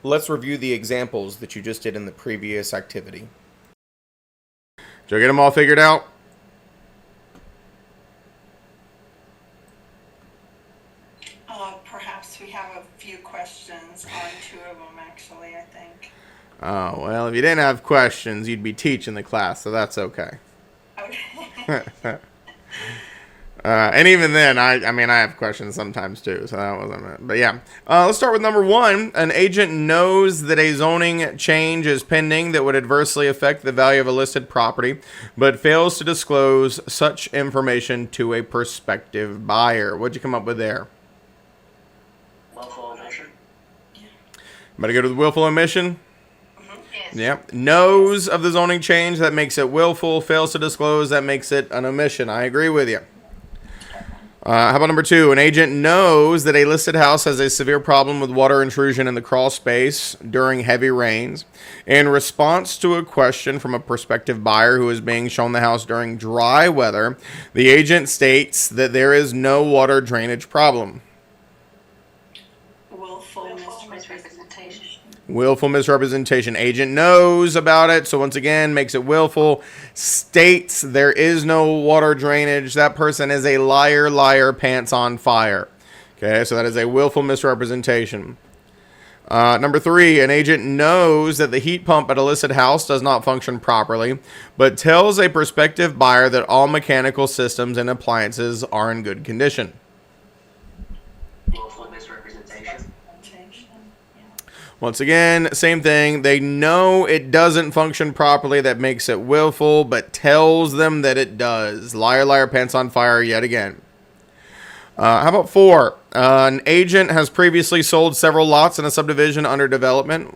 let's review the examples that you just did in the previous activity. Did you get them all figured out? Perhaps we have a few questions on 2 of them, actually, I think. Oh, well, if you didn't have questions, you'd be teaching the class, so that's okay. Okay. And even then, I have questions sometimes too, so that wasn't it. But yeah, let's start with number 1. An agent knows that a zoning change is pending that would adversely affect the value of a listed property, but fails to disclose such information to a prospective buyer. What'd you come up with there? Willful omission. Better go to the willful omission. Yes. Yep. Knows of the zoning change, that makes it willful. Fails to disclose, that makes it an omission. I agree with you. How about number 2? An agent knows that a listed house has a severe problem with water intrusion in the crawl space during heavy rains. In response to a question from a prospective buyer who is being shown the house during dry weather, the agent states that there is no water drainage problem. Willful misrepresentation. Willful misrepresentation. Agent knows about it, so once again, makes it willful. States there is no water drainage. That person is a liar, liar, pants on fire. Okay, so that is a willful misrepresentation. Number 3, an agent knows that the heat pump at a listed house does not function properly, but tells a prospective buyer that all mechanical systems and appliances are in good condition. Willful misrepresentation. Once again, same thing. They know it doesn't function properly. That makes it willful, but tells them that it does. Liar, liar, pants on fire yet again. How about 4? An agent has previously sold several lots in a subdivision under development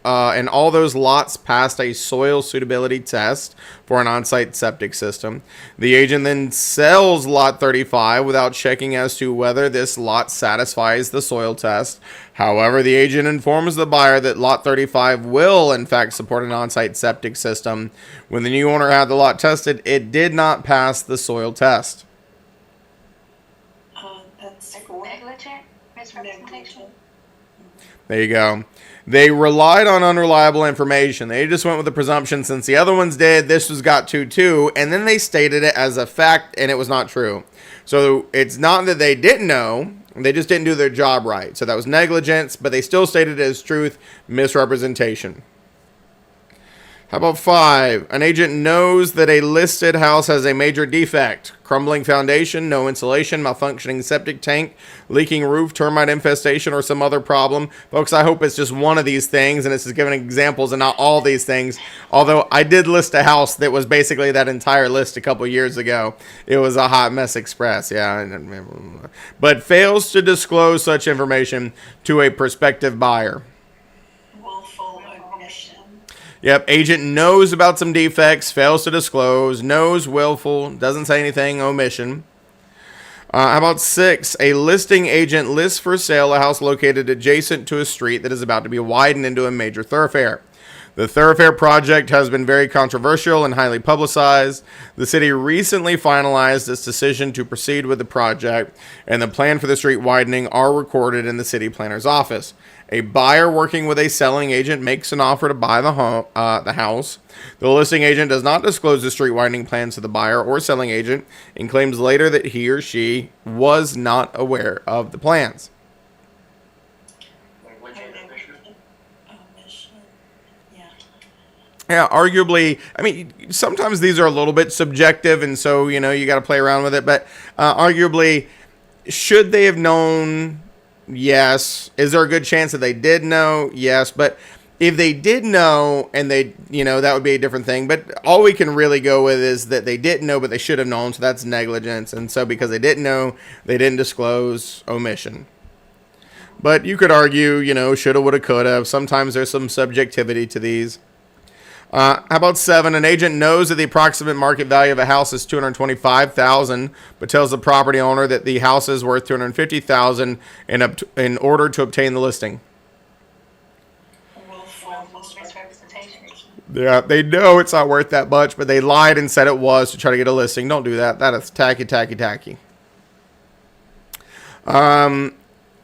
and all those lots passed a soil suitability test for an on-site septic system. The agent then sells lot 35 without checking as to whether this lot satisfies the soil test. However, the agent informs the buyer that lot 35 will, in fact, support an on-site septic system. When the new owner had the lot tested, it did not pass the soil test. That's 4. Negligent misrepresentation. There you go. They relied on unreliable information. They just went with the presumption since the other ones did, this was got to too, and then they stated it as a fact and it was not true. So it's not that they didn't know, they just didn't do their job right. So that was negligence, but they still stated it as truth, misrepresentation. How about 5? An agent knows that a listed house has a major defect. Crumbling foundation, no insulation, malfunctioning septic tank, leaking roof, termite infestation, or some other problem. Folks, I hope it's just one of these things, and this is giving examples and not all these things. Although I did list a house that was basically that entire list a couple years ago. It was a hot mess express, yeah. But fails to disclose such information to a prospective buyer. Willful omission. Yep, agent knows about some defects, fails to disclose, knows, willful, doesn't say anything, omission. How about 6? A listing agent lists for sale a house located adjacent to a street that is about to be widened into a major thoroughfare. The thoroughfare project has been very controversial and highly publicized. The city recently finalized its decision to proceed with the project, and the plan for the street widening are recorded in the city planner's office. A buyer working with a selling agent makes an offer to buy the house. The listing agent does not disclose the street widening plans to the buyer or selling agent and claims later that he or she was not aware of the plans. Omission. Yeah. Yeah, arguably, I mean, sometimes these are a little bit subjective, and so, you got to play around with it, but arguably, should they have known? Yes. Is there a good chance that they did know? Yes. But if they did know and they, that would be a different thing. But all we can really go with is that they didn't know, but they should have known. So that's negligence. And so because they didn't know, they didn't disclose, omission. But you could argue, shoulda, woulda, coulda. Sometimes there's some subjectivity to these. How about 7? An agent knows that the approximate market value of a house is $225,000, but tells the property owner that the house is worth $250,000 in order to obtain the listing. Willful misrepresentation. Yeah, they know it's not worth that much, but they lied and said it was to try to get a listing. Don't do that. That is tacky, tacky, tacky.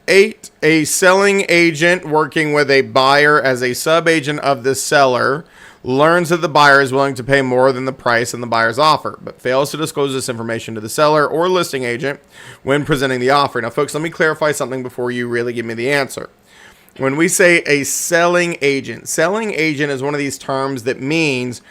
8, a selling agent working with a buyer as a sub-agent of the seller learns that the buyer is willing to pay more than the price in the buyer's offer, but fails to disclose this information to the seller or listing agent when presenting the offer. Now, folks, let me clarify something before you really give me the answer. When we say a selling agent is one of these terms that means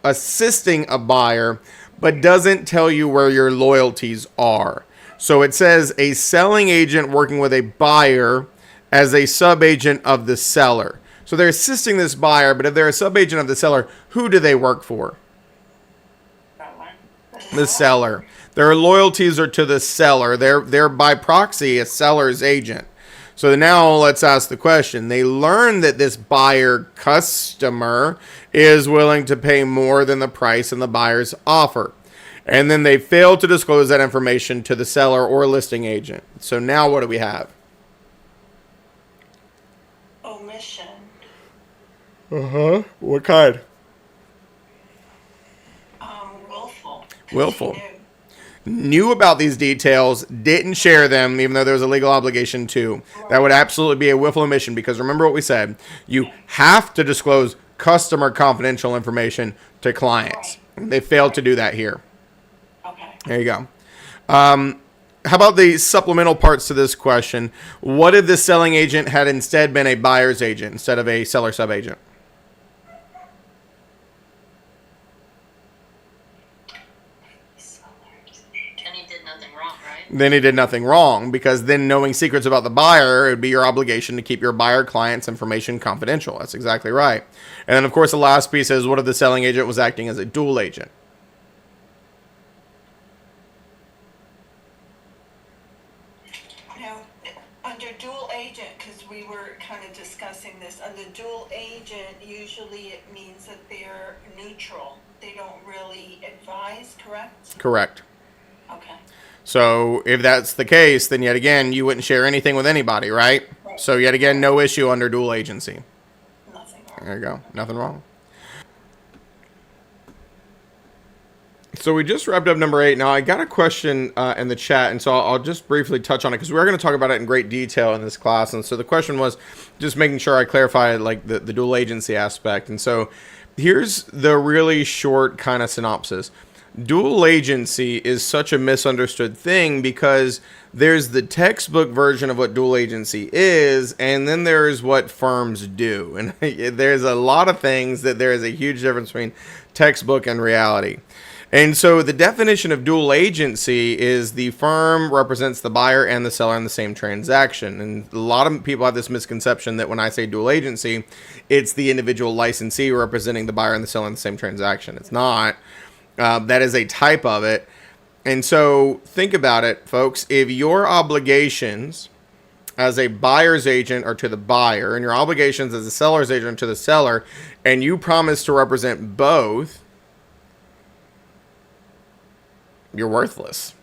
assisting a buyer, but doesn't tell you where your loyalties are. So it says a selling agent working with a buyer as a sub-agent of the seller. So they're assisting this buyer, but if they're a sub-agent of the seller, who do they work for? The seller. Their loyalties are to the seller. They're by proxy a seller's agent. So now let's ask the question. They learn that this buyer customer is willing to pay more than the price in the buyer's offer. And then they fail to disclose that information to the seller or listing agent. So now what do we have? Omission. What kind? Willful. Willful. She Knew about these details, didn't share them, even though there was a legal obligation to. That would absolutely be a willful omission, because remember what we said. You have to disclose customer confidential information to clients. They failed to do that here. Okay. There you go. How about the supplemental parts to this question? What if the selling agent had instead been a buyer's agent instead of a seller sub-agent? And he did nothing wrong, right? Then he did nothing wrong, because then knowing secrets about the buyer, it would be your obligation to keep your buyer client's information confidential. That's exactly right. And then, of course, the last piece is, what if the selling agent was acting as a dual agent? Now, under dual agent, because we were kind of discussing this, under dual agent, usually it means that they're neutral. They don't really advise, correct? Correct. Okay. So if that's the case, then yet again, you wouldn't share anything with anybody, right? So yet again, no issue under dual agency. Nothing wrong. There you go. Nothing wrong. So we just wrapped up number 8. Now I got a question in the chat, and so I'll just briefly touch on it, because we're going to talk about it in great detail in this class. And so the question was just making sure I clarify like the dual agency aspect. And so here's the really short kind of synopsis. Dual agency is such a misunderstood thing, because there's the textbook version of what dual agency is, and then there's what firms do. And there's a lot of things that there is a huge difference between textbook and reality. And so the definition of dual agency is the firm represents the buyer and the seller in the same transaction. And a lot of people have this misconception that when I say dual agency, it's the individual licensee representing the buyer and the seller in the same transaction. It's not. That is a type of it. And so think about it, folks. If your obligations as a buyer's agent are to the buyer, and your obligations as a seller's agent are to the seller, and you promise to represent both, you're worthless.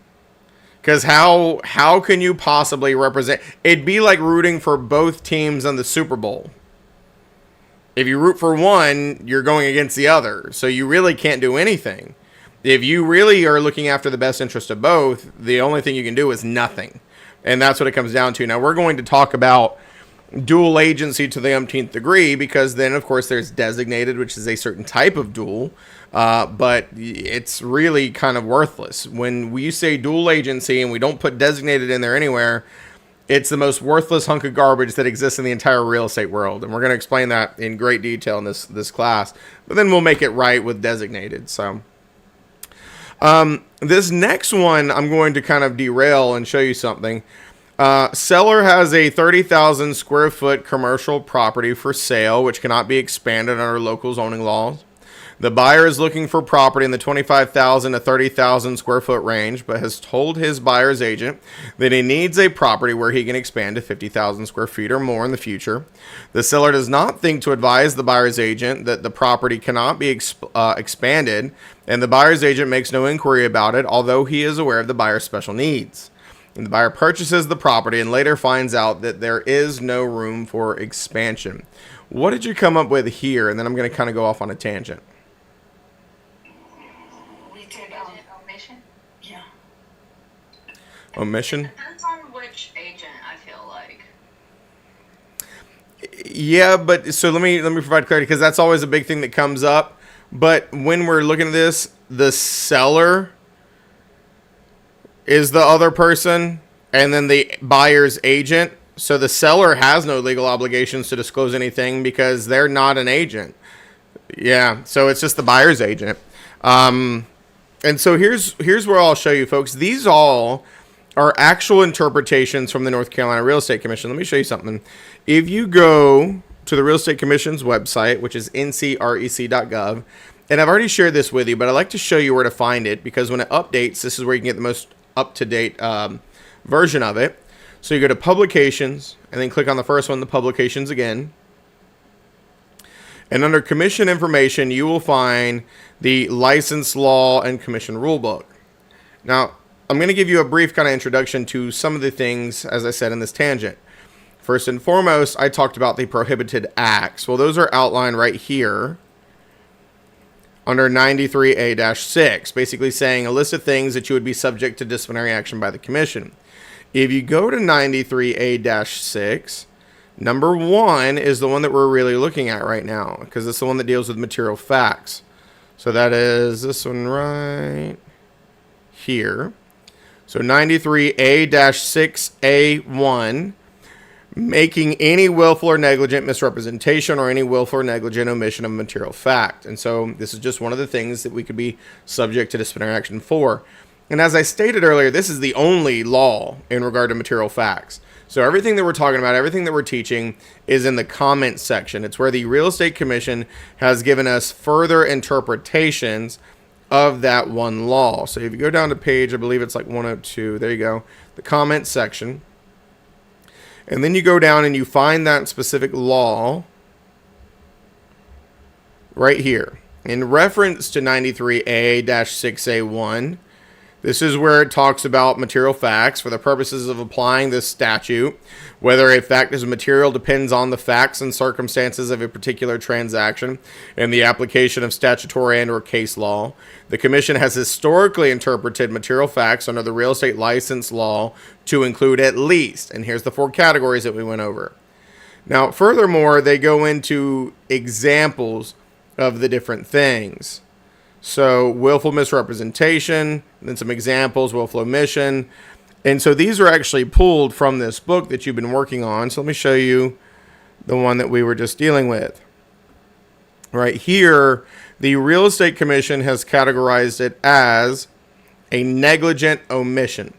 Because how can you possibly represent? It'd be like rooting for both teams in the Super Bowl. If you root for one, you're going against the other. So you really can't do anything. If you really are looking after the best interest of both, the only thing you can do is nothing. And that's what it comes down to. Now, we're going to talk about dual agency to the umpteenth degree, because then, of course, there's designated, which is a certain type of dual. But it's really kind of worthless. When we say dual agency and we don't put designated in there anywhere, it's the most worthless hunk of garbage that exists in the entire real estate world. And we're going to explain that in great detail in this class. But then we'll make it right with designated. So this next one, I'm going to kind of derail and show you something. Seller has a 30,000 square foot commercial property for sale, which cannot be expanded under local zoning laws. The buyer is looking for property in the 25,000 to 30,000 square foot range, but has told his buyer's agent that he needs a property where he can expand to 50,000 square feet or more in the future. The seller does not think to advise the buyer's agent that the property cannot be expanded, and the buyer's agent makes no inquiry about it, although he is aware of the buyer's special needs. And the buyer purchases the property and later finds out that there is no room for expansion. What did you come up with here? And then I'm going to kind of go off on a tangent. We did, Omission? yeah. Omission? Depends on which agent, I feel like. Yeah, but so let me provide clarity, because that's always a big thing that comes up. But when we're looking at this, the seller is the other person, and then the buyer's agent. So the seller has no legal obligations to disclose anything because they're not an agent. Yeah, so it's just the buyer's agent. And so here's where I'll show you, folks. These all are actual interpretations from the North Carolina Real Estate Commission. Let me show you something. If you go to the Real Estate Commission's website, which is ncrec.gov, and I've already shared this with you, but I'd like to show you where to find it, because when it updates, this is where you can get the most up-to-date version of it. So you go to Publications, and then click on the first one, the Publications again. And under Commission Information, you will find the License Law and Commission Rulebook. Now, I'm going to give you a brief kind of introduction to some of the things, as I said, in this tangent. First and foremost, I talked about the prohibited acts. Well, those are outlined right here under 93A-6, basically saying a list of things that you would be subject to disciplinary action by the Commission. If you go to 93A-6, number 1 is the one that we're really looking at right now, because it's the one that deals with material facts. So that is this one right here. So 93A-6A1, making any willful or negligent misrepresentation or any willful or negligent omission of material fact. And so this is just one of the things that we could be subject to disciplinary action for. And as I stated earlier, this is the only law in regard to material facts. So everything that we're talking about, everything that we're teaching is in the comments section. It's where the Real Estate Commission has given us further interpretations of that one law. So if you go down to page, I believe it's like 102, there you go, the comments section. And then you go down and you find that specific law right here. In reference to 93A-6A1, this is where it talks about material facts for the purposes of applying this statute. Whether a fact is material depends on the facts and circumstances of a particular transaction and the application of statutory and/or case law. The Commission has historically interpreted material facts under the real estate license law to include at least, and here's the 4 categories that we went over. Now, furthermore, they go into examples of the different things. So willful misrepresentation, then some examples, willful omission. And so these are actually pulled from this book that you've been working on. So let me show you the one that we were just dealing with. Right here, the Real Estate Commission has categorized it as a negligent omission.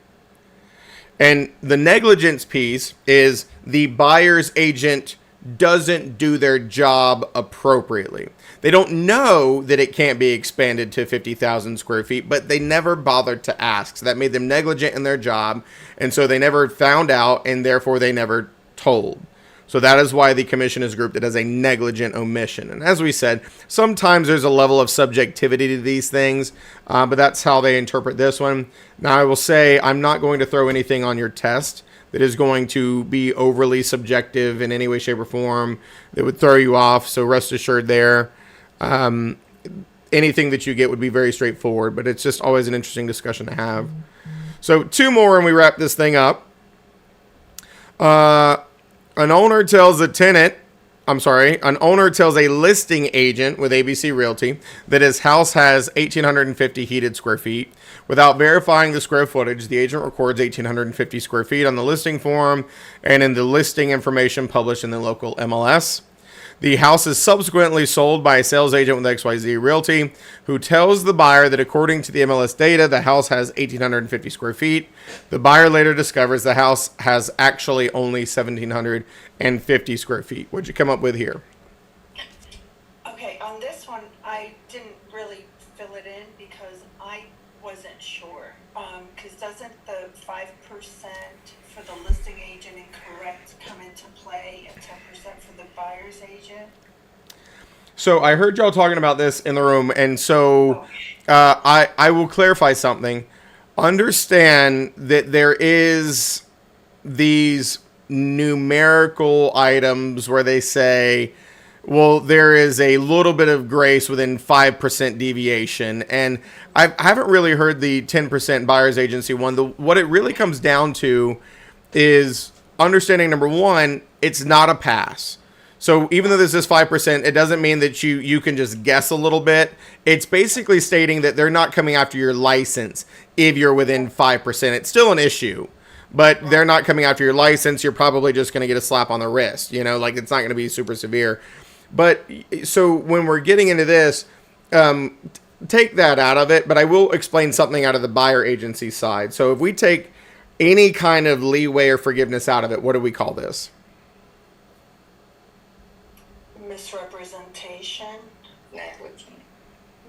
And the negligence piece is the buyer's agent doesn't do their job appropriately. They don't know that it can't be expanded to 50,000 square feet, but they never bothered to ask. So that made them negligent in their job, and so they never found out, and therefore they never told. So that is why the Commission is grouped it as a negligent omission. And as we said, sometimes there's a level of subjectivity to these things, but that's how they interpret this one. Now, I will say I'm not going to throw anything on your test that is going to be overly subjective in any way, shape, or form that would throw you off. So rest assured there. Anything that you get would be very straightforward, but it's just always an interesting discussion to have. So 2 more and we wrap this thing up. An owner tells a listing agent with ABC Realty that his house has 1,850 heated square feet. Without verifying the square footage, the agent records 1,850 square feet on the listing form and in the listing information published in the local MLS. The house is subsequently sold by a sales agent with XYZ Realty, who tells the buyer that according to the MLS data, the house has 1,850 square feet. The buyer later discovers the house has actually only 1,750 square feet. What'd you come up with here? Okay, on this one, I didn't really fill it in because I wasn't sure. Because doesn't the 5% for the listing agent incorrect come into play and 10% for the buyer's agent? So I heard y'all talking about this in the room, and so I will clarify something. Understand that there is these numerical items where they say, well, there is a little bit of grace within 5% deviation. And I haven't really heard the 10% buyer's agency one. What it really comes down to is understanding, number one, it's not a pass. So even though this is 5%, it doesn't mean that you can just guess a little bit. It's basically stating that they're not coming after your license if you're within 5%. It's still an issue, but they're not coming after your license. You're probably just going to get a slap on the wrist. You know, like it's not going to be super severe. But so when we're getting into this, take that out of it. But I will explain something out of the buyer agency side. So if we take any kind of leeway or forgiveness out of it, what do we call this? Misrepresentation.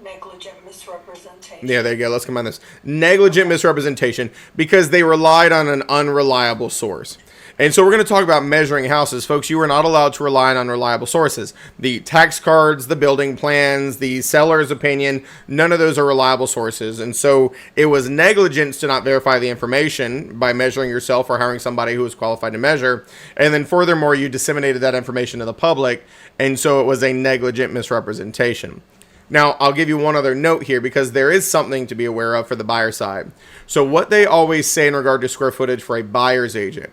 Negligent misrepresentation. Yeah, there you go. Let's combine this. Negligent misrepresentation, because they relied on an unreliable source. And so we're going to talk about measuring houses. Folks, you are not allowed to rely on unreliable sources. The tax cards, the building plans, the seller's opinion, none of those are reliable sources. And so it was negligence to not verify the information by measuring yourself or hiring somebody who was qualified to measure. And then furthermore, you disseminated that information to the public. And so it was a negligent misrepresentation. Now, I'll give you one other note here, because there is something to be aware of for the buyer side. So what they always say in regard to square footage for a buyer's agent,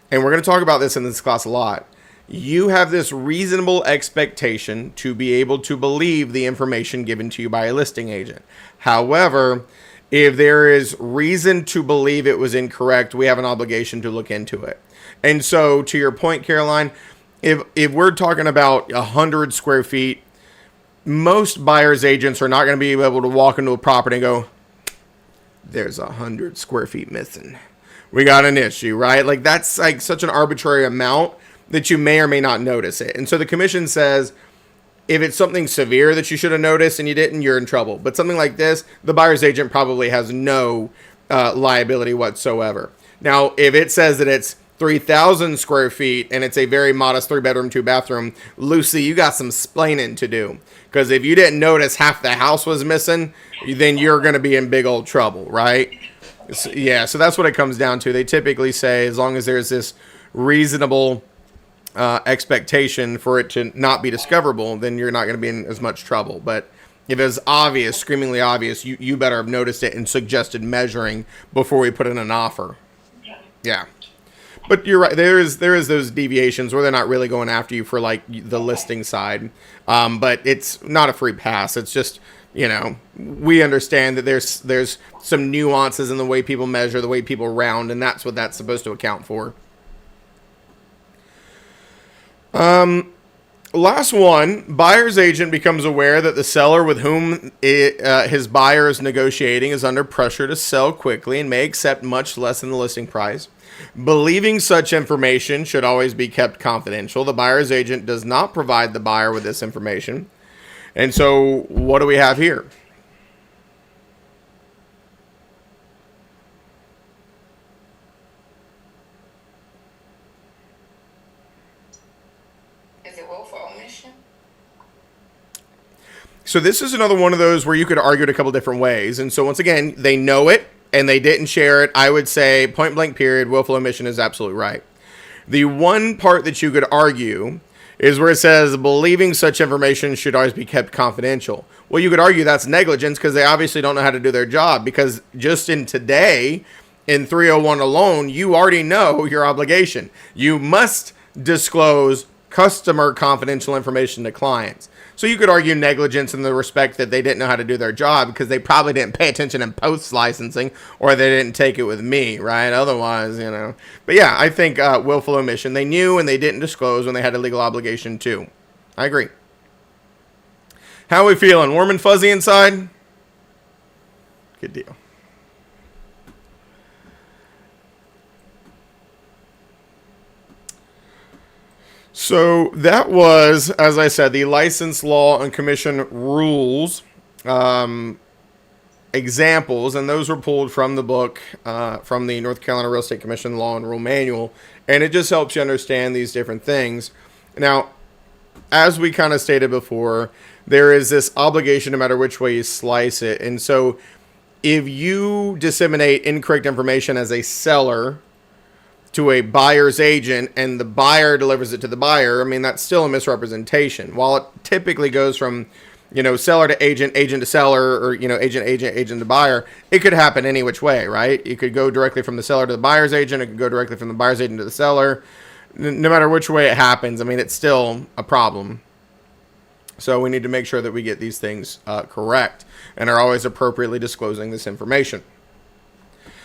and we're going to talk about this in this class a lot, you have this reasonable expectation to be able to believe the information given to you by a listing agent. However, if there is reason to believe it was incorrect, we have an obligation to look into it. And so to your point, Caroline, if we're talking about 100 square feet, most buyer's agents are not going to be able to walk into a property and go, there's 100 square feet missing. We got an issue, right? Like that's like such an arbitrary amount that you may or may not notice it. And so the commission says, if it's something severe that you should have noticed and you didn't, you're in trouble. But something like this, the buyer's agent probably has no liability whatsoever. Now, if it says that it's 3,000 square feet and it's a very modest 3-bedroom, 2-bathroom, Lucy, you got some splaining to do. Because if you didn't notice half the house was missing, then you're going to be in big old trouble, right? So, yeah, so that's what it comes down to. They typically say as long as there's this reasonable expectation for it to not be discoverable, then you're not going to be in as much trouble. But if it's obvious, screamingly obvious, you better have noticed it and suggested measuring before we put in an offer. Yeah. But you're right. There is those deviations where they're not really going after you for like the listing side. But it's not a free pass. It's just, you know, we understand that there's some nuances in the way people measure, the way people round, and that's what that's supposed to account for. Last one, buyer's agent becomes aware that the seller with whom his buyer is negotiating is under pressure to sell quickly and may accept much less than the listing price. Believing such information should always be kept confidential. The buyer's agent does not provide the buyer with this information. And so what do we have here? Is it willful omission? So this is another one of those where you could argue it a couple different ways. And so once again, they know it and they didn't share it. I would say point blank period, willful omission is absolutely right. The one part that you could argue is where it says believing such information should always be kept confidential. Well, you could argue that's negligence because they obviously don't know how to do their job, because just in today, in 301 alone, you already know your obligation. You must disclose customer confidential information to clients. So you could argue negligence in the respect that they didn't know how to do their job because they probably didn't pay attention in post licensing, or they didn't take it with me, right? Otherwise, you know. But yeah, I think willful omission. They knew and they didn't disclose when they had a legal obligation too. I agree. How are we feeling? Warm and fuzzy inside? Good deal. So that was, as I said, the license law and commission rules examples, and those were pulled from the book, from the North Carolina Real Estate Commission Law and Rule Manual, and it just helps you understand these different things. Now, as we kind of stated before, there is this obligation no matter which way you slice it, and so if you disseminate incorrect information as a seller to a buyer's agent and the buyer delivers it to the buyer, I mean, that's still a misrepresentation. While it typically goes from, you know, seller to agent, agent to seller, or, you know, agent, agent, agent to buyer, it could happen any which way, right? It could go directly from the seller to the buyer's agent. It could go directly from the buyer's agent to the seller. no matter which way it happens, I mean, it's still a problem. So we need to make sure that we get these things correct and are always appropriately disclosing this information.